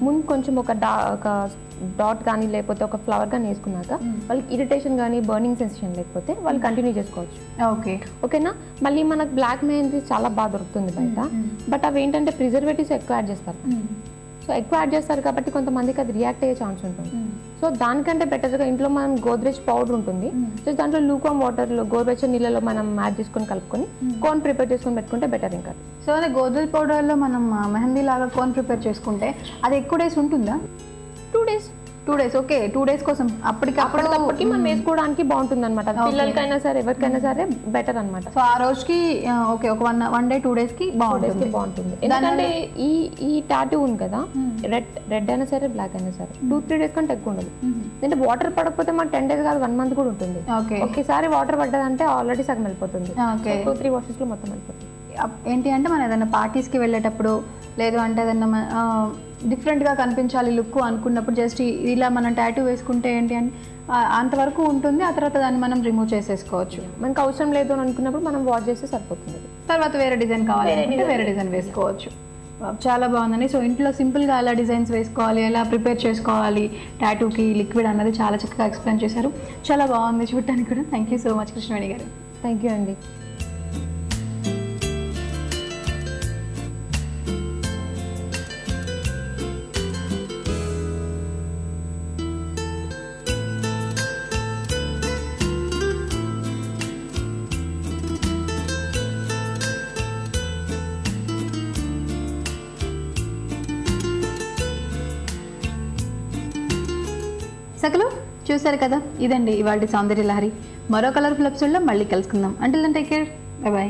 ముందు కొంచెం ఒక డాట్ కానీ లేకపోతే ఒక ఫ్లవర్ కానీ వేసుకున్నాక వాళ్ళకి ఇరిటేషన్ కానీ బర్నింగ్ సెన్సేషన్ లేకపోతే వాళ్ళు కంటిన్యూ చేసుకోవచ్చు. ఓకేనా. మళ్ళీ మనకు బ్లాక్ మెహందీ చాలా బాగా దొరుకుతుంది బయట, బట్ అవి ఏంటంటే ప్రిజర్వేటివ్స్ ఎక్కువ యాడ్ చేస్తారు. సో ఎక్కువ యాడ్ చేస్తారు కాబట్టి కొంతమందికి అది రియాక్ట్ అయ్యే ఛాన్స్ ఉంటుంది. సో దానికంటే బెటర్గా ఇంట్లో మనం గోద్రేజ్ పౌడర్ ఉంటుంది, జస్ట్ దాంట్లో లూకామ్ వాటర్లో గోరువెచ్చని నీళ్ళలో మనం యాడ్ చేసుకొని కలుపుకొని కోన్ ప్రిపేర్ చేసుకొని పెట్టుకుంటే బెటర్. ఇంకా సో అదే గోద్రేజ్ పౌడర్లో మనం మెహందీ లాగా కోన్ ప్రిపేర్ చేసుకుంటే అది ఎక్కువ డేస్ ఉంటుందా? 2 days. ఓకే, 2 days కోసం అప్పటికప్పటికి మనం వేసుకోవడానికి బాగుంటుంది అనమాట. పిల్లలకైనా సరే ఎవరికైనా సరే బెటర్ అనమాట. సో ఆ రోజుకి ఓకే, ఒక 1 day 2 days కి బాగుంటుంది. ఎందుకంటే ఈ టాటూ ఉంది కదా, రెడ్ అయినా సరే బ్లాక్ అయినా సరే 2-3 days కంటే ఎక్కువ ఉండదు. అంటే వాటర్ పడకపోతే మనకు 10 days కాదు 1 month కూడా ఉంటుంది. ఒకేసారి వాటర్ పడ్డదంటే ఆల్రెడీ సగం వెళ్ళిపోతుంది. 2-3 washes లో మొత్తం వెళ్ళిపోతుంది. ఏంటి అంటే మనం ఏదైనా పార్టీస్కి వెళ్ళేటప్పుడు లేదు అంటే ఏదైనా డిఫరెంట్గా కనిపించాలి లుక్ అనుకున్నప్పుడు జస్ట్ ఇలా మనం టాటూ వేసుకుంటే ఏంటి అంటే అంతవరకు ఉంటుంది. ఆ తర్వాత దాన్ని మనం రిమూవ్ చేసేసుకోవచ్చు. మనకు అవసరం లేదు అని అనుకున్నప్పుడు మనం వాష్ చేస్తే సరిపోతుంది. తర్వాత వేరే డిజైన్ కావాలంటే వేరే డిజైన్ వేసుకోవచ్చు. చాలా బాగుందండి. సో ఇంట్లో సింపుల్గా ఎలా డిజైన్స్ వేసుకోవాలి, ఎలా ప్రిపేర్ చేసుకోవాలి టాటూకి లిక్విడ్ అన్నది చాలా చక్కగా ఎక్స్ప్లెయిన్ చేశారు. చాలా బాగుంది చూడటానికి కూడా. Thank you so much Krishnaveni garu. Thank you అండి. సకలు చూసారు కదా, ఇదండి ఇవాళ సౌందర్య లహరి. మరో కలర్ఫుల్ ఎపిసోడ్లో మళ్ళీ కలుసుకుందాం. Until then take care, bye by.